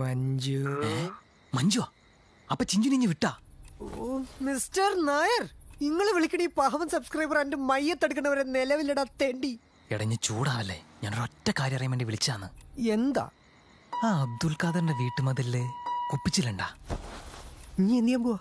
മഞ്ജു. മഞ്ജുവാ? അപ്പൊ ചിഞ്ചുനിഞ്ഞ് വിട്ടാ? മിസ്റ്റർ നായർ, നിങ്ങൾ വിളിക്കണ ഈ പാവം സബ്സ്ക്രൈബർ എന്റെ മയ്യത്തെടുക്കണവരെ നിലവിലിടാ തെണ്ടി. എടഞ്ഞ് ചൂടാവല്ലേ, ഞാനൊരൊറ്റ കാര്യം അറിയാൻ വേണ്ടി വിളിച്ചാന്ന്. എന്താ? ആ അബ്ദുൽ ഖാദറിന്റെ വീട്ടുമതില് കുപ്പിച്ചില്ലണ്ടാ? നീ എന്ത് ചെയ്യാൻ പോവാ?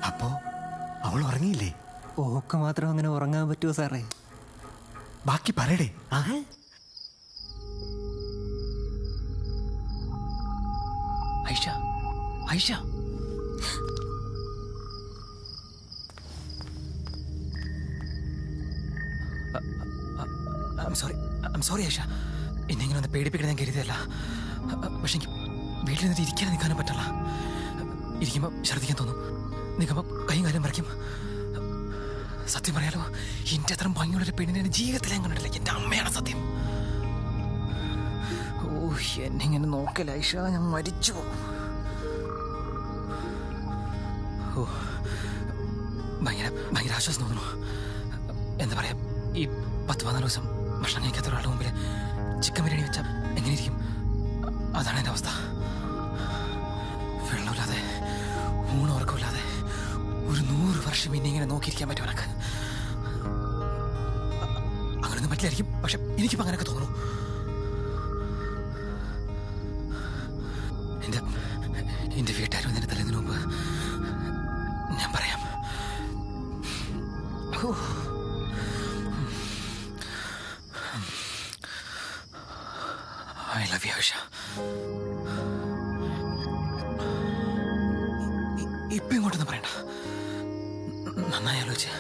അപ്പോ അവൾ ഉറങ്ങിയില്ലേ? ഓക്ക് മാത്രം അങ്ങനെ ഉറങ്ങാൻ പറ്റുമോ സാറേ? ബാക്കി പറയടേ. Aisha, Aisha, I'm sorry Aisha. എന്നെ ഇങ്ങനെ ഒന്ന് പേടിപ്പിക്കണം ഞാൻ കരുതിയല്ല. പക്ഷെ എനിക്ക് വീട്ടിൽ നിന്നിട്ട് ഇരിക്കാൻ നിൽക്കാനും പറ്റില്ല. ഇരിക്കുമ്പോൾ ഛർദ്ദിക്കാൻ തോന്നും, നിൽക്കുമ്പോൾ കൈയും കാലും മറിക്കും. സത്യം പറയാലോ, എൻ്റെ അത്ര ഭംഗിയുള്ളൊരു പെണ്ണിനെ ജീവിതത്തിൽ ഞാൻ കണ്ടിട്ടില്ല. എൻ്റെ അമ്മയാണ് സത്യം. ഓ, എന്നെ ഇങ്ങനെ നോക്കല ഐഷ, ഞാൻ മരിച്ചു. ഓ, ഭയങ്കര ഭയങ്കര ആശ്വാസം തോന്നുന്നു. എന്താ പറയാ, ഈ 10-14 ദിവസം ഭക്ഷണം കഴിക്കാത്ത ഒരാളുടെ മുമ്പിൽ ചിക്കൻ ബിരിയാണി വെച്ചാൽ എങ്ങനെയിരിക്കും? അതാണ് എൻ്റെ അവസ്ഥ. വെള്ളമില്ലാതെ ഊണുറക്കമില്ലാതെ ഒരു 100 വർഷം ഇനി ഇങ്ങനെ നോക്കിയിരിക്കാൻ പറ്റും എനക്ക്. അങ്ങനെയൊന്നും പറ്റില്ലായിരിക്കും, പക്ഷെ എനിക്കിപ്പോൾ അങ്ങനെയൊക്കെ തോന്നുന്നു. എൻ്റെ വീട്ടുകാർ വന്നതിന് തലേന്നതിന് മുമ്പ് ഞാൻ പറയാം. I love you Ayisha. ഇപ്പം ഇങ്ങോട്ടൊന്നും പറയണ്ട. നന്നായി ആലോചിച്ച്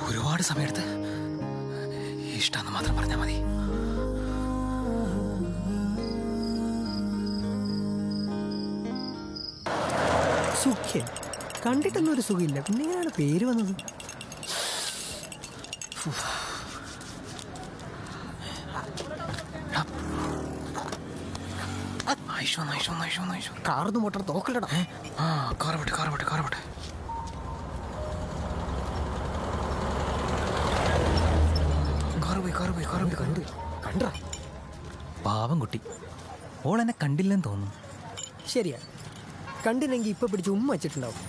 ഒരുപാട് സമയമെടുത്ത് ഇഷ്ടമെന്ന് മാത്രം പറഞ്ഞാൽ മതി. സുഖ്യൻ കണ്ടിട്ടൊന്നും ഒരു സുഖമില്ല, പിന്നെ എങ്ങനെയാണ് പേര് വന്നത്? കാർന്ന് മോട്ടർ നോക്കലടാ. കാറ് പോട്ടെ. കണ്ടാ? പാവം കുട്ടി, ഓൾ എന്നെ കണ്ടില്ലെന്ന് തോന്നുന്നു. ശരിയാ, കണ്ടില്ലെങ്കിൽ ഇപ്പൊ പിടിച്ച് ഉമ്മ വെച്ചിട്ടുണ്ടാവും.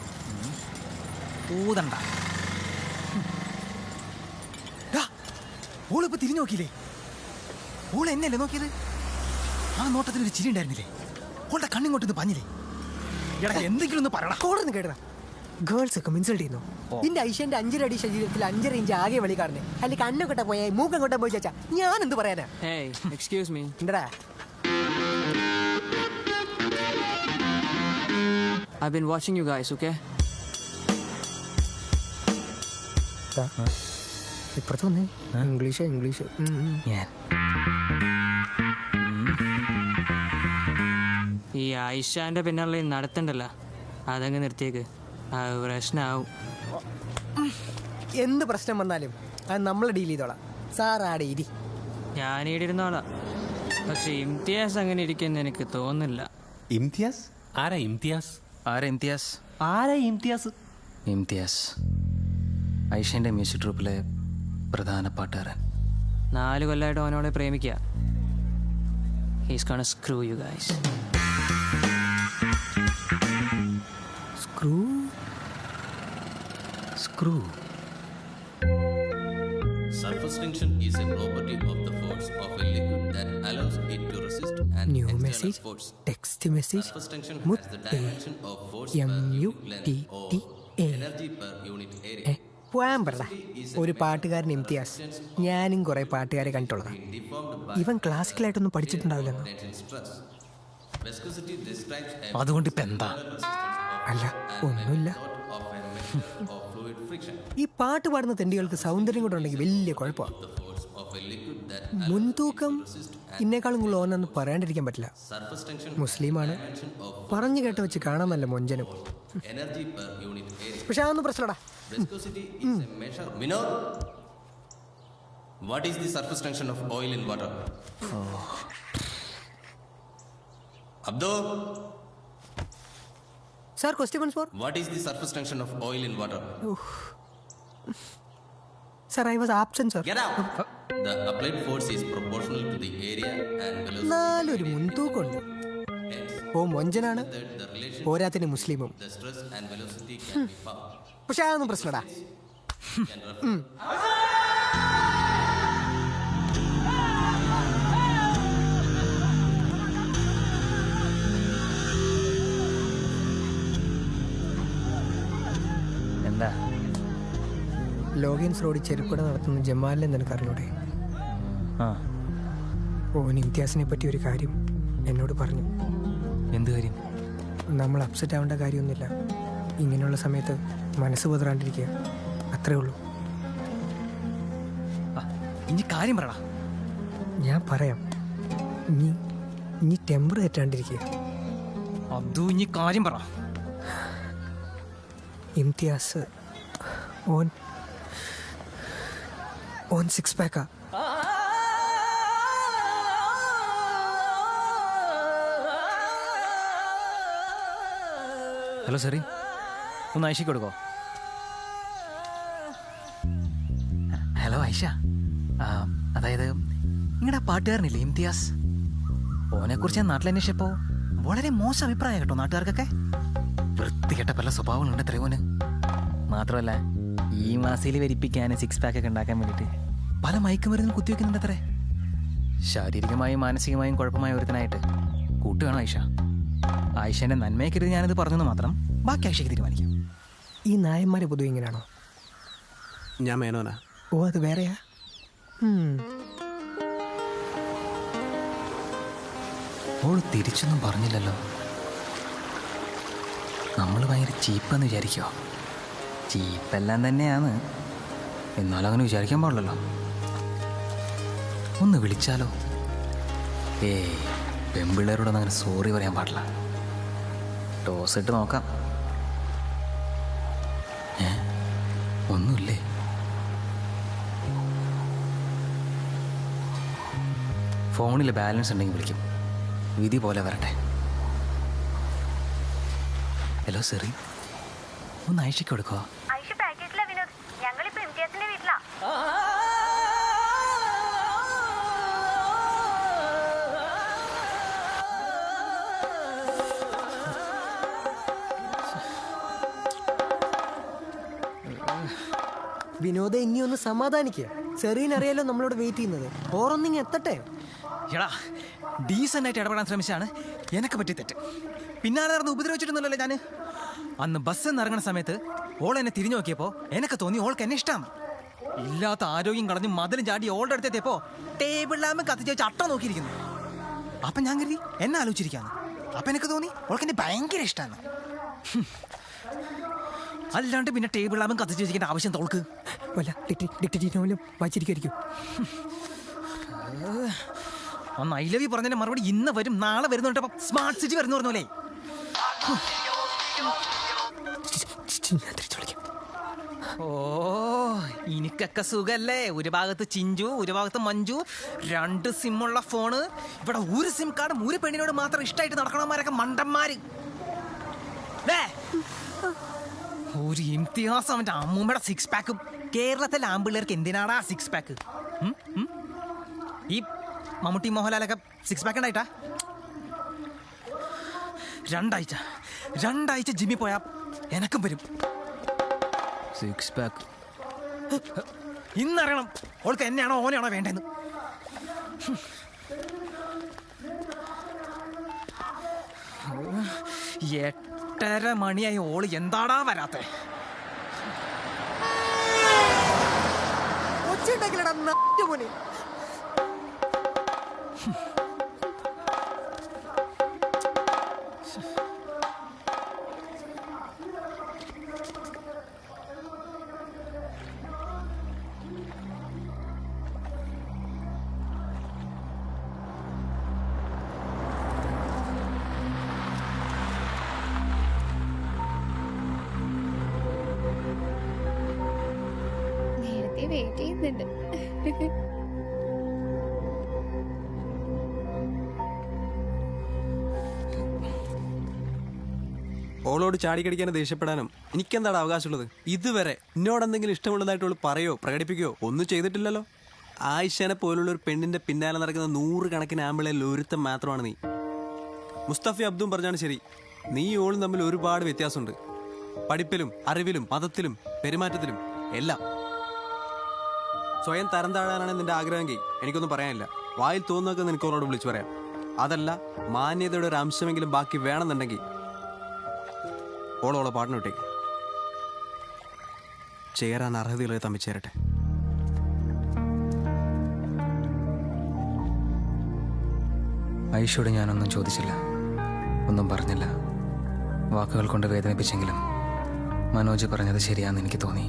ഊതണ്ട. ഓളിപ്പോ തിരിഞ്ഞു നോക്കിയില്ലേ? ഓൾ എന്നെയല്ലേ നോക്കിയത്? ആ നോട്ടത്തിൽ ഒരു ചിരി ഉണ്ടായിരുന്നില്ലേ? ഓളുടെ കണ്ണിങ്ങോട്ടൊന്ന് പറഞ്ഞില്ലേ? എന്തെങ്കിലും ഒന്ന് പറയണം. കോടൊന്ന് കേട്ട ഗേൾസ് ഒക്കെ ഇൻസൾട്ട് ചെയ്യുന്നു. നിന്റെ ഐഷ്യന്റെ 5 അടി ശരീരത്തിൽ 5.5 ഇഞ്ച് ആകെ വെളി കാണുന്നേ. അല്ലെ കണ്ണൊക്കെ പോയാ മൂക്കങ്ങോട്ടെ പോയി ചേച്ചാ, ഞാൻ എന്ത് പറയാനാ? Excuse me. എന്താ? I've been watching you guys, okay? ഇപ്പുറത്ത് വന്നേ. ഇംഗ്ലീഷ്. ഈ ആയിഷാന്റെ പിന്നാലെ നടത്തണ്ടല്ലോ, അതങ്ങ് നിർത്തിയേക്ക്. അത് പ്രശ്നമാവും. എന്ത് പ്രശ്നം വന്നാലും അത് നമ്മൾ ഡീൽ ചെയ്തോളാം. സാറാടെ ഇരി. ഞാനിരുന്നോളാം, പക്ഷെ ഇംതിയാസ് അങ്ങനെ ഇരിക്കുമെന്ന് എനിക്ക് തോന്നുന്നില്ല. ഇംതിയാസ്? ആരാ ഇംതിയാസ്? ആരാ ഇംതിയാസ്? ഇംതിയാസ്, ഐഷൻ്റെ മ്യൂസിക് ട്രൂപ്പിലെ പ്രധാന പാട്ടുകാരൻ. 4 കൊല്ലമായിട്ട് അവനോടെ പ്രേമിക്കുക. He's gonna screw you guys. Screw? Screw? Surface tension is a property of the force of a liquid that allows it to resist an new external message, force. Text message, Surface tension has the dimension of force per unit length or MUTTA. energy per unit area. പോയാൻ പറ. ഒരു പാട്ടുകാരൻ ഇംതിയാസ്. ഞാനും കുറെ പാട്ടുകാരെ കണ്ടിട്ടുള്ളതാണ്. ഇവൻ ക്ലാസിക്കലായിട്ടൊന്നും പഠിച്ചിട്ടുണ്ടാവില്ലെന്നോ? Tension stress. Viscosity describes a അതുകൊണ്ട് ഇപ്പം എന്താ? അല്ല, ഒന്നുമില്ല. of a measure of fluid friction. ഈ പാട്ട് പാടുന്ന തെണ്ടികൾക്ക് സൗന്ദര്യം കൂടെ ഉണ്ടെങ്കിൽ വലിയ കുഴപ്പമാണ്. The force of a liquid that മുൻതൂക്കം ഇന്നേക്കാളും കൂടുതൽ ഓനെന്ന് പറയാണ്ടിരിക്കാൻ പറ്റില്ല. surface tension മുസ്ലിമാണ്, പറഞ്ഞു കേട്ട് വെച്ച് കാണാൻ നല്ല മൊഞ്ചനും. energy per unit area. പക്ഷെ അതൊന്നും പ്രശ്നടാ. Viscosity is a measure. Vinod, what is the surface tension of oil in water? Abdo, sir question four. what is the surface tension of oil in water? Sir I was absent sir. Get out! The applied force is proportional to the area and velocity. നാലൊരു മുൻതൂക്കമുണ്ട്. Hence, ഓ മൊഞ്ചനാണ്, the relation പോരാത്തിന് മുസ്ലിമും. the stress and velocity can be found. പക്ഷെ അതൊന്നും പ്രശ്നടാ. Can refer എന്താ? Logins റോഡിൽ ചെരുപ്പട നടത്തുന്ന ജമാലിനെ നിനക്ക് അറിഞ്ഞൂടെ? ആ, ഓൻ ഇംതിയാസിനെ പറ്റി ഒരു കാര്യം എന്നോട് പറഞ്ഞു. എന്ത് കാര്യം? നമ്മൾ അപ്സെറ്റ് ആവേണ്ട കാര്യമൊന്നുമില്ല. ഇങ്ങനെയുള്ള സമയത്ത് മനസ്സ് പതറാണ്ടിരിക്കുക, അത്രേ ഉള്ളൂ. ഇനി കാര്യം പറയടാ. ഞാൻ പറയാം. ഇനി ടെമ്പർ തെറ്റാണ്ടിരിക്കുക. അതു ഇനി കാര്യം പറ. ഇംതിയാസ് ഓൻ 6 പാക്കാ. ഹലോ സെറി, ഒന്ന് ഐഷയ്ക്ക് കൊടുക്കോ? ഹലോ ഐഷ, അതായത് നിങ്ങളുടെ പാട്ടുകാരനില്ലേ ഇംതിയാസ്, ഓനെക്കുറിച്ച് ഞാൻ നാട്ടിൽ അന്വേഷിച്ചപ്പോൾ വളരെ മോശം അഭിപ്രായം കേട്ടോ നാട്ടുകാർക്കൊക്കെ. വൃത്തികെട്ട പല സ്വഭാവങ്ങളുണ്ട് എത്രയോന്. മാത്രമല്ല ഈ മാസയിൽ വരിപ്പിക്കാൻ 6 പാക്കൊക്കെ ഉണ്ടാക്കാൻ വേണ്ടിയിട്ട് പല മയക്കുമരുന്നും കുത്തിവെക്കുന്നുണ്ട് അത്രേ. ശാരീരികമായും മാനസികമായും കുഴപ്പമായ ഒരുത്തനായിട്ട് കൂട്ടുകയാണോ ഐഷ? ആയിഷൻ്റെ നന്മയെ കരുതി ഞാനിത് പറഞ്ഞെന്ന് മാത്രം, ബാക്കി ആയിഷയ്ക്ക് തീരുമാനിക്കാം. ഈ നായന്മാരെ പൊതുവെ ഇങ്ങനെയാണോ? ഞാൻ മേനോനാ. ഓ അത് വേറെയാ. ഓൾ തിരിച്ചൊന്നും പറഞ്ഞില്ലല്ലോ. നമ്മൾ ഭയങ്കര ചീപ്പെന്ന് വിചാരിക്കുമോ? ചീപ്പെല്ലാം തന്നെയാണ്, എന്നാലും അങ്ങനെ വിചാരിക്കാൻ പാടില്ലല്ലോ. ഒന്ന് വിളിച്ചാലോ? പെമ്പിള്ളേരോടൊന്നും അങ്ങനെ സോറി പറയാൻ പാടില്ല. ടോസ് ഇട്ട് നോക്കാം. ഒന്നുമില്ലേ? ഫോണിൽ ബാലൻസ് ഉണ്ടെങ്കിൽ വിളിക്കും. വിധി പോലെ വരട്ടെ. ഹലോ സെറി, ഒന്ന് ഐഷയ്ക്ക് കൊടുക്കോ? ഐഷ പാക്കേജിലാ വിനോദ്. ഞങ്ങളിപ്പോ ഇംതിയാസിന്റെ വീട്ടിലാ. വിനോദ ഇനി ഒന്ന് സമാധാനിക്കുക. സെറീനറിയാലോ നമ്മളോട് വെയിറ്റ് ചെയ്യുന്നത്. ഓറൊന്നിങ്ങ് എത്തട്ടെ. എടാ, ഡീസൻ്റ് ആയിട്ട് ഇടപെടാൻ ശ്രമിച്ചാണ് എനക്ക് പറ്റിയ തെറ്റ്. പിന്നാലെ നടന്ന് ഉപദ്രവിച്ചിട്ടൊന്നുമല്ലോ ഞാൻ. അന്ന് ബസ്സിൽ നിന്ന് ഇറങ്ങുന്ന സമയത്ത് ഓൾ എന്നെ തിരിഞ്ഞു നോക്കിയപ്പോൾ എനിക്ക് തോന്നി ഓൾക്ക് എന്നെ ഇഷ്ടമാണ്. ഇല്ലാത്ത ആരോഗ്യം കളഞ്ഞ് മതിലും ചാടി ഓളുടെ അടുത്തെത്തിയപ്പോൾ ടേബിളിലാകുമ്പോൾ കത്തിച്ച് വെച്ച് അട്ട നോക്കിയിരിക്കുന്നു. അപ്പം ഞാൻ കരുതി എന്നെ ആലോചിച്ചിരിക്കാന്ന്. അപ്പം എനിക്ക് തോന്നി ഓൾക്ക് എന്നെ ഭയങ്കര ഇഷ്ടമാണ്. അല്ലാണ്ട് പിന്നെ ടേബിളിലാകുമ്പോൾ കത്തിച്ച് വെച്ചിരിക്കേണ്ട ആവശ്യം തോൾക്ക് വല്ല ഡിക്റ്റേറ്റീവിലും വായിച്ചിരിക്കും. അന്ന് ഐ ലവ് യു പറഞ്ഞതിന്റെ മറുപടി ഇന്ന് വരും നാളെ വരുന്നുണ്ട്. സ്മാർട്ട് സിറ്റി വരുന്നു പറഞ്ഞോലേ. ഓ, എനിക്കൊക്കെ സുഖല്ലേ? ഒരു ഭാഗത്ത് ചിഞ്ചു, ഒരു ഭാഗത്ത് മഞ്ജു, 2 സിമ്മുള്ള ഫോണ്. ഇവിടെ ഒരു സിം കാർഡും ഒരു പെണ്ണിനോട് മാത്രം ഇഷ്ടമായിട്ട് നടക്കണമാരൊക്കെ മണ്ടന്മാര്. ഒരു ഇംതിഹാസം അവൻ്റെ അമ്മൂമ്മയുടെ 6 പാക്കും. കേരളത്തിലെ ആമ്പിള്ളേർക്ക് എന്തിനാടാ 6 പാക്ക്? ഈ മമ്മൂട്ടി മോഹൻലാലൊക്കെ 6 പാക്ക് ഉണ്ടായിട്ടാ? രണ്ടാഴ്ച ജിമ്മിൽ പോയാ എനക്കും വരും 6 പാക്ക്. ഇന്നറിയണം ഓൾക്ക് എന്നെയാണോ ഓനെയാണോ വേണ്ടെന്ന്. 8:30 മണിയായി ഓള് എന്താടാ വരാത്തെ? ഒച്ചുണ്ടാക്കില്ലടാ മോനെ. നേരത്തെ വെയിറ്റ് ചെയ്യുന്നുണ്ട്. ഓളോട് ചാടിക്കടിക്കാനും ദേഷ്യപ്പെടാനും എനിക്കെന്താണ് അവകാശമുള്ളത്? ഇതുവരെ എന്നോട് എന്തെങ്കിലും ഇഷ്ടമുള്ളതായിട്ട് ഓള് പറയോ പ്രകടിപ്പിക്കുകയോ ഒന്നും ചെയ്തിട്ടില്ലല്ലോ. ആയിഷനെ പോലുള്ള ഒരു പെണ്ണിന്റെ പിന്നാലെ നടക്കുന്ന 100 കണക്കിന് ആമ്പിളയിൽ ഒരുത്തം മാത്രമാണ് നീ. മുസ്തഫ അബ്ദും പറഞ്ഞാണ് ശരി, നീ ഓളും തമ്മിൽ ഒരുപാട് വ്യത്യാസമുണ്ട്. പഠിപ്പിലും അറിവിലും മതത്തിലും പെരുമാറ്റത്തിലും എല്ലാം. സ്വയം തരം താഴാനാണ് നിന്റെ ആഗ്രഹമെങ്കിൽ എനിക്കൊന്നും പറയാനില്ല. വായിൽ തോന്നുന്നൊക്കെ നിനക്ക് ഓളോട് വിളിച്ചു പറയാം. അതല്ല മാന്യതയുടെ ഒരു അംശമെങ്കിലും ബാക്കി വേണമെന്നുണ്ടെങ്കിൽ ഓളോളെ പാട്ടിന് വിട്ടേക്ക്. ചേരാൻ അർഹതയുള്ളത് തമ്മിൽ ചേരട്ടെ. ഐഷയോട് ഞാനൊന്നും ചോദിച്ചില്ല, ഒന്നും പറഞ്ഞില്ല. വാക്കുകൾ കൊണ്ട് വേദനിപ്പിച്ചെങ്കിലും മനോജ് പറഞ്ഞത് ശരിയാണെന്ന് എനിക്ക് തോന്നി.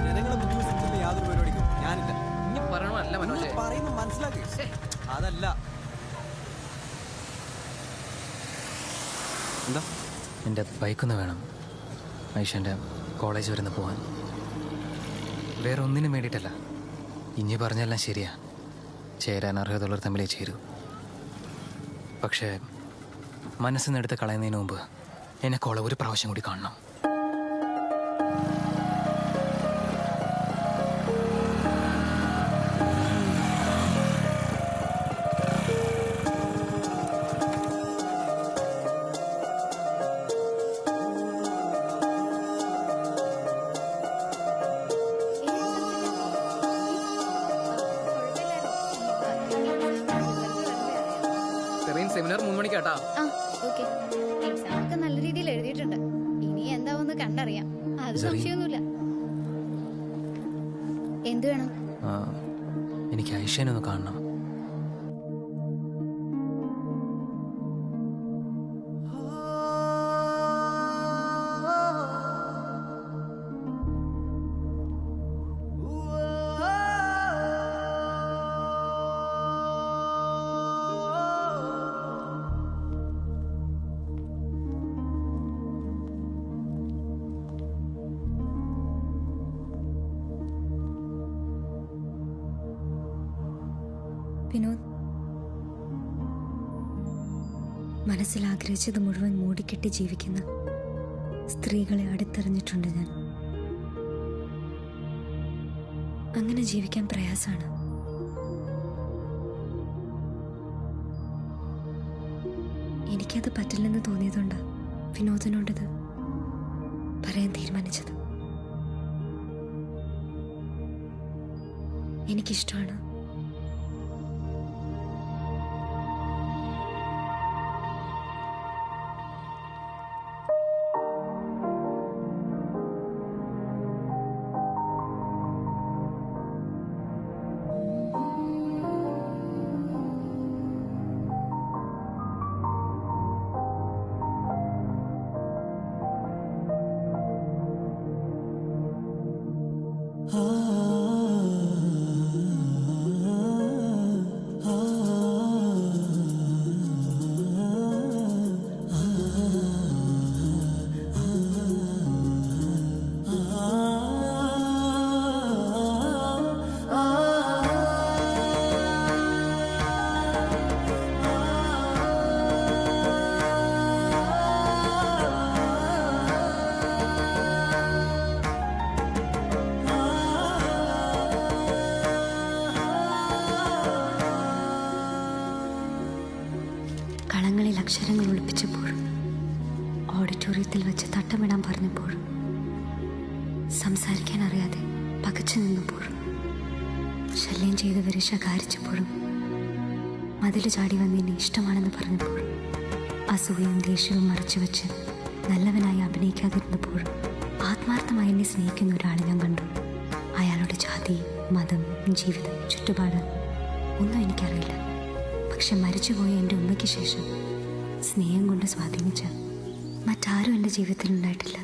ജനങ്ങളെ ബുദ്ധിമുട്ടിച്ചുള്ള യാതൊരു പരിപാടിക്കും ഞാനില്ല. ഇനി പറയണമല്ല മനോജ്. പറയുന്ന മനസ്സിലാക്കി. അതല്ല എന്താ എൻ്റെ ബൈക്കൊന്ന് വേണം ഐഷൻ്റെ കോളേജ് വരെ ഒന്ന് പോകാൻ. വേറെ ഒന്നിനും വേണ്ടിയിട്ടല്ല. ഇനി പറഞ്ഞെല്ലാം ശരിയാ, ചേരാൻ അർഹതയുള്ളവർ തമ്മിലേ ചേരൂ. പക്ഷേ മനസ്സിനെടുത്ത് കളയുന്നതിന് മുമ്പ് എന്നെ കോള ഒരു പ്രാവശ്യം കൂടി കാണണം. സെമിനാർ 3 മണിക്ക് കേട്ടാ. ആ ഓക്കെ. എക്സാം ഒക്കെ നല്ല രീതിയിൽ എഴുതിയിട്ടുണ്ട്. ഇനി എന്താവെന്ന് കണ്ടറിയാം. അത് സംശയമൊന്നുമില്ല. എന്ത് വേണം? എനിക്ക് ഐഷനെ ഒന്ന് കാണണം. വിനോദ്, മനസ്സിൽ ആഗ്രഹിച്ചത് മുഴുവൻ മൂടിക്കെട്ടി ജീവിക്കുന്ന സ്ത്രീകളെ അടുത്തെറിഞ്ഞിട്ടുണ്ട് ഞാൻ. അങ്ങനെ ജീവിക്കാൻ പ്രയാസാണ്. എനിക്കത് പറ്റില്ലെന്ന് തോന്നിയതുകൊണ്ട് വിനോദിനോടത് പറയാൻ തീരുമാനിച്ചത്. എനിക്കിഷ്ടമാണ്. പറഞ്ഞപ്പോഴും സംസാരിക്കാൻ അറിയാതെ പകച്ചു നിന്നപ്പോഴും ശല്യം ചെയ്തവരെ ശകാരിച്ചപ്പോഴും മതിൽ ചാടി വന്ന് എന്നെ ഇഷ്ടമാണെന്ന് പറഞ്ഞപ്പോഴും അസൂയയും ദേഷ്യവും മറച്ചു വെച്ച് നല്ലവനായി അഭിനയിക്കാതിരുന്നപ്പോഴും ആത്മാർത്ഥമായി എന്നെ സ്നേഹിക്കുന്ന ഒരാളെ ഞാൻ കണ്ടു. അയാളുടെ ജാതി, മതം, ജീവിതം, ചുറ്റുപാട് ഒന്നും എനിക്കറിയില്ല. പക്ഷെ മരിച്ചുപോയ എൻ്റെ ഉമ്മയ്ക്ക് ശേഷം സ്നേഹം കൊണ്ട് സ്വാധീനിച്ച മറ്റാരും എൻ്റെ ജീവിതത്തിൽ ഉണ്ടായിട്ടില്ല.